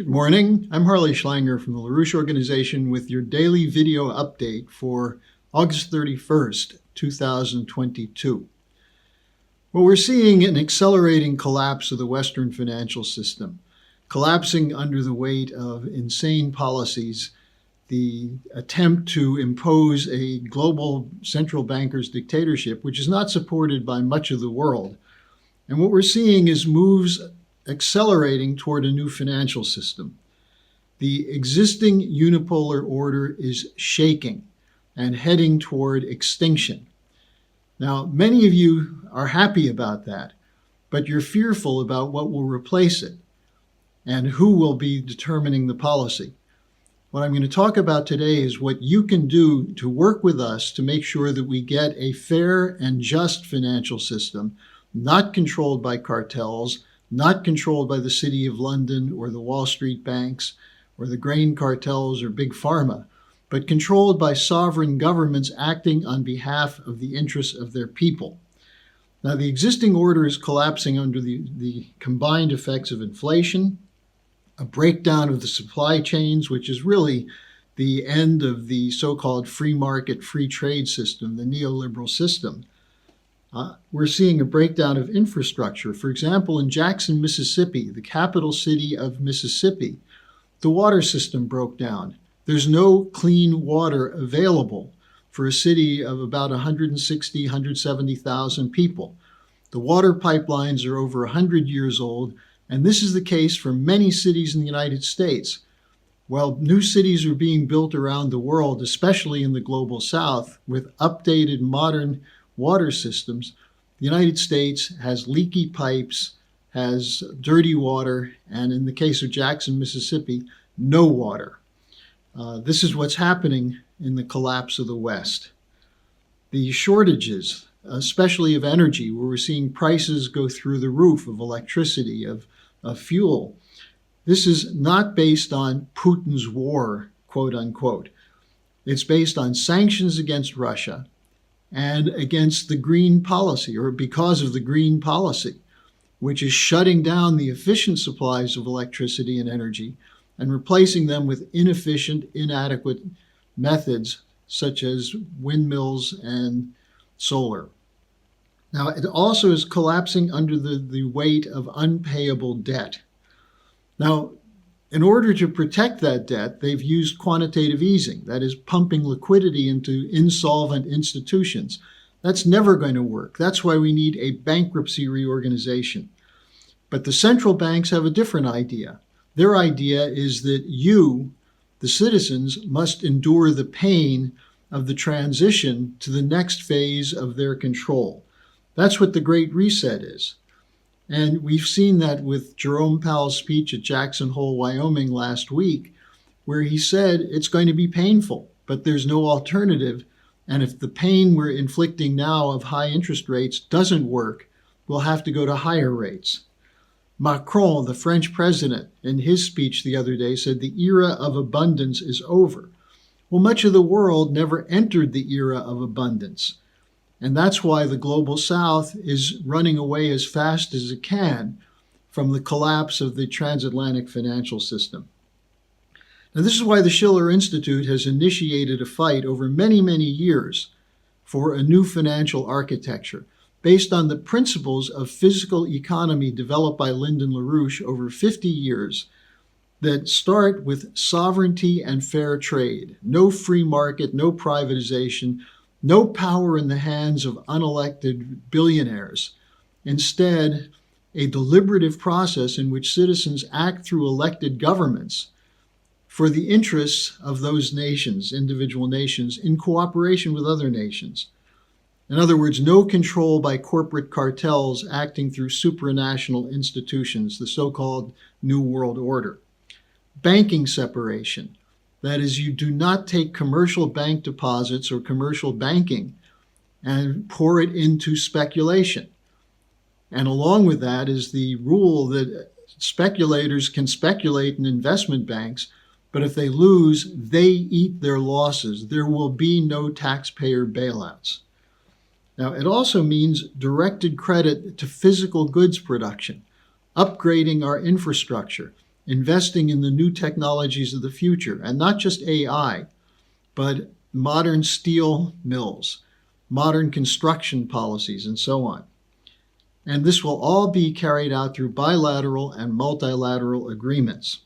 Good morning. I'm Harley Schlanger from the LaRouche Organization with your daily video update for August 31st, 2022. Well, we're seeing an accelerating collapse of the Western financial system, collapsing under the weight of insane policies, the attempt to impose a global central bankers dictatorship, which is not supported by much of the world. And what we're seeing is moves accelerating toward a new financial system. The existing unipolar order is shaking and heading toward extinction. Now, many of you are happy about that, but you're fearful about what will replace it and who will be determining the policy. What I'm going to talk about today is what you can do to work with us to make sure that we get a fair and just financial system, not controlled by cartels, not controlled by the City of London or the Wall Street banks or the grain cartels or Big Pharma, but controlled by sovereign governments acting on behalf of the interests of their people. Now, the existing order is collapsing under the combined effects of inflation, a breakdown of the supply chains, which is really the end of the so-called free market, free trade system, the neoliberal system. We're seeing a breakdown of infrastructure. For example, in Jackson, Mississippi, the capital city of Mississippi, the water system broke down. There's no clean water available for a city of about 160, 170,000 people. The water pipelines are over 100 years old, and this is the case for many cities in the United States. While new cities are being built around the world, especially in the global south, with updated modern water systems, the United States has leaky pipes, has dirty water, and in the case of Jackson, Mississippi, no water. This is what's happening in the collapse of the West. The shortages, especially of energy, where we're seeing prices go through the roof of electricity, of fuel. This is not based on Putin's war, quote unquote. It's based on sanctions against Russia and against the green policy, or because of the green policy, which is shutting down the efficient supplies of electricity and energy and replacing them with inefficient, inadequate methods such as windmills and solar. Now, it also is collapsing under the weight of unpayable debt. Now, in order to protect that debt, they've used quantitative easing, that is, pumping liquidity into insolvent institutions. That's never going to work. That's why we need a bankruptcy reorganization. But the central banks have a different idea. Their idea is that you, the citizens, must endure the pain of the transition to the next phase of their control. That's what the Great Reset is. And we've seen that with Jerome Powell's speech at Jackson Hole, Wyoming last week, where he said it's going to be painful, but there's no alternative. And if the pain we're inflicting now of high interest rates doesn't work, we'll have to go to higher rates. Macron, the French president, in his speech the other day said the era of abundance is over. Well, much of the world never entered the era of abundance. And that's why the global south is running away as fast as it can from the collapse of the transatlantic financial system. Now, this is why the Schiller Institute has initiated a fight over many, many years for a new financial architecture based on the principles of physical economy developed by Lyndon LaRouche over 50 years that start with sovereignty and fair trade, no free market, no privatization, no power in the hands of unelected billionaires. Instead, a deliberative process in which citizens act through elected governments for the interests of those nations, individual nations, in cooperation with other nations. In other words, no control by corporate cartels acting through supranational institutions, the so-called New World Order. Banking separation. That is, you do not take commercial bank deposits or commercial banking and pour it into speculation. And along with that is the rule that speculators can speculate in investment banks, but if they lose, they eat their losses. There will be no taxpayer bailouts. Now, it also means directed credit to physical goods production, upgrading our infrastructure, investing in the new technologies of the future, and not just AI, but modern steel mills, modern construction policies, and so on. And this will all be carried out through bilateral and multilateral agreements.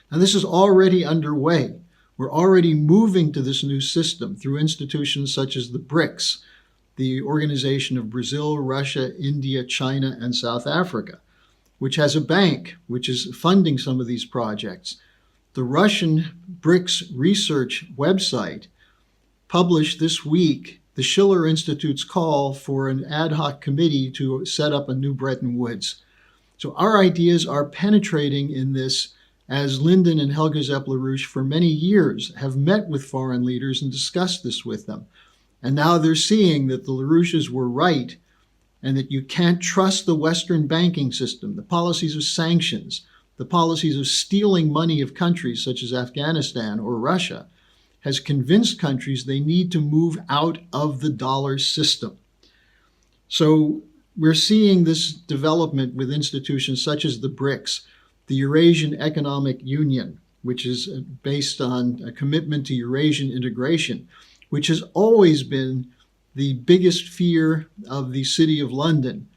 And this is already underway. We're already moving to this new system through institutions such as the BRICS, the organization of Brazil, Russia, India, China, and South Africa, which has a bank which is funding some of these projects. The Russian BRICS research website published this week the Schiller Institute's call for an ad hoc committee to set up a new Bretton Woods. So our ideas are penetrating in this, as Lyndon and Helga Zepp-LaRouche for many years have met with foreign leaders and discussed this with them. And now they're seeing that the LaRouches were right and that you can't trust the Western banking system, the policies of sanctions, the policies of stealing money of countries such as Afghanistan or Russia, has convinced countries they need to move out of the dollar system. So we're seeing this development with institutions such as the BRICS, the Eurasian Economic Union, which is based on a commitment to Eurasian integration, which has always been the biggest fear of the City of London,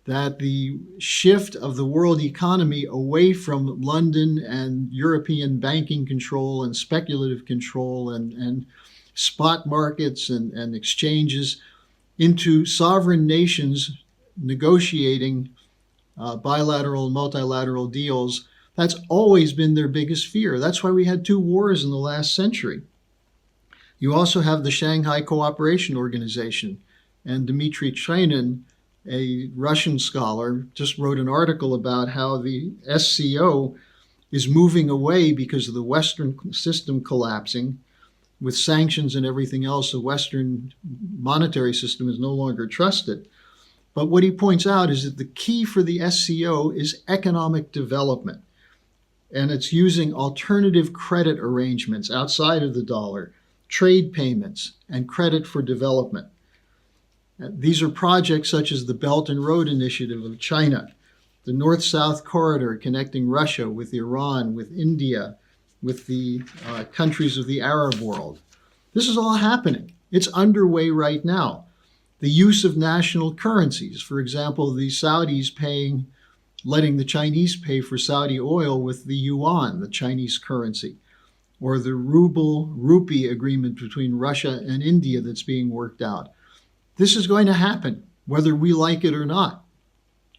that the shift of the world economy away from London and European banking control and speculative control and spot markets and exchanges into sovereign nations negotiating bilateral and multilateral deals, that's always been their biggest fear. That's why we had 2 wars in the last century. You also have the Shanghai Cooperation Organization, and Dmitry Trenin, a Russian scholar, just wrote an article about how the SCO is moving away because of the Western system collapsing. With sanctions and everything else, the Western monetary system is no longer trusted. But what he points out is that the key for the SCO is economic development. And it's using alternative credit arrangements outside of the dollar, trade payments, and credit for development. These are projects such as the Belt and Road Initiative of China, the North-South Corridor connecting Russia with Iran, with India, with the countries of the Arab world. This is all happening. It's underway right now. The use of national currencies, for example, the Saudis letting the Chinese pay for Saudi oil with the yuan, the Chinese currency, or the ruble-rupee agreement between Russia and India that's being worked out. This is going to happen, whether we like it or not.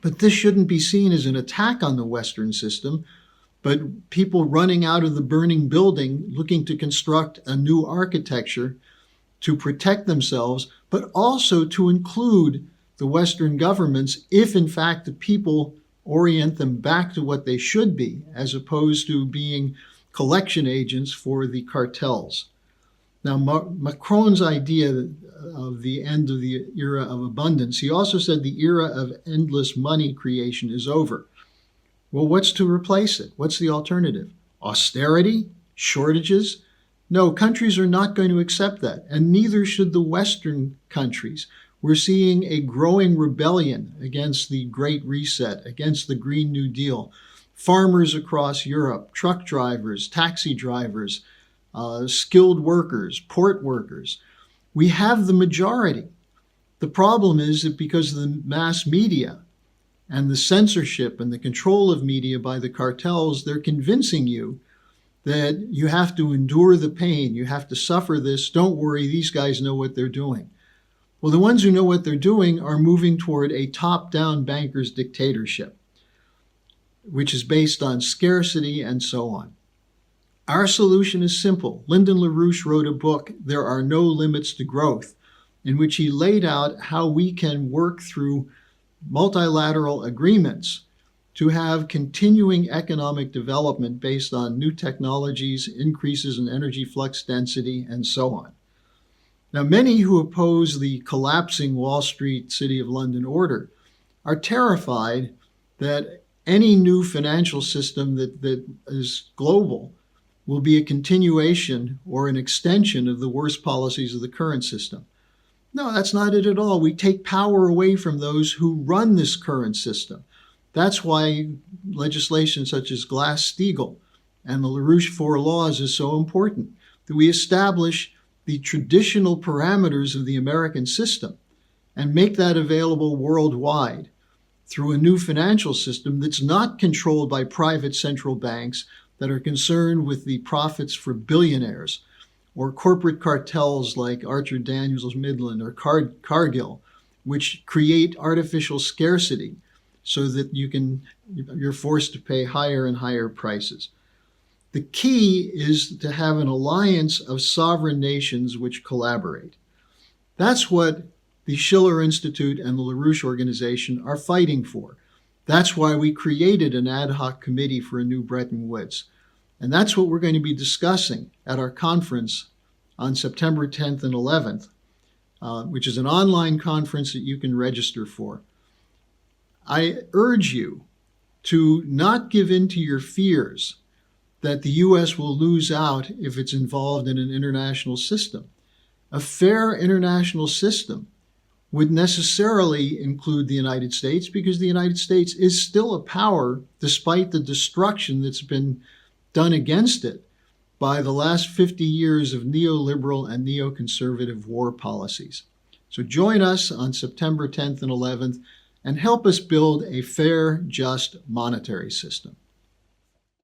But this shouldn't be seen as an attack on the Western system, but people running out of the burning building looking to construct a new architecture to protect themselves, but also to include the Western governments if, in fact, the people orient them back to what they should be, as opposed to being collection agents for the cartels. Now, Macron's idea of the end of the era of abundance, he also said the era of endless money creation is over. Well, what's to replace it? What's the alternative? Austerity? Shortages? No, countries are not going to accept that, and neither should the Western countries. We're seeing a growing rebellion against the Great Reset, against the Green New Deal. Farmers across Europe, truck drivers, taxi drivers, skilled workers, port workers. We have the majority. The problem is that because of the mass media and the censorship and the control of media by the cartels, they're convincing you that you have to endure the pain, you have to suffer this, don't worry, these guys know what they're doing. Well, the ones who know what they're doing are moving toward a top-down banker's dictatorship, which is based on scarcity and so on. Our solution is simple. Lyndon LaRouche wrote a book, There Are No Limits to Growth, in which he laid out how we can work through multilateral agreements to have continuing economic development based on new technologies, increases in energy flux density, and so on. Now, many who oppose the collapsing Wall Street City of London order are terrified that any new financial system that is global will be a continuation or an extension of the worst policies of the current system. No, that's not it at all. We take power away from those who run this current system. That's why legislation such as Glass-Steagall and the LaRouche Four Laws is so important, that we establish the traditional parameters of the American system and make that available worldwide through a new financial system that's not controlled by private central banks that are concerned with the profits for billionaires or corporate cartels like Archer Daniels Midland or Cargill, which create artificial scarcity so that you're forced to pay higher and higher prices. The key is to have an alliance of sovereign nations which collaborate. That's what the Schiller Institute and the LaRouche Organization are fighting for. That's why we created an ad hoc committee for a new Bretton Woods. And that's what we're going to be discussing at our conference on September 10th and 11th, which is an online conference that you can register for. I urge you to not give in to your fears that the U.S. will lose out if it's involved in an international system. A fair international system would necessarily include the United States because the United States is still a power despite the destruction that's been done against it by the last 50 years of neoliberal and neoconservative war policies. So join us on September 10th and 11th and help us build a fair, just monetary system.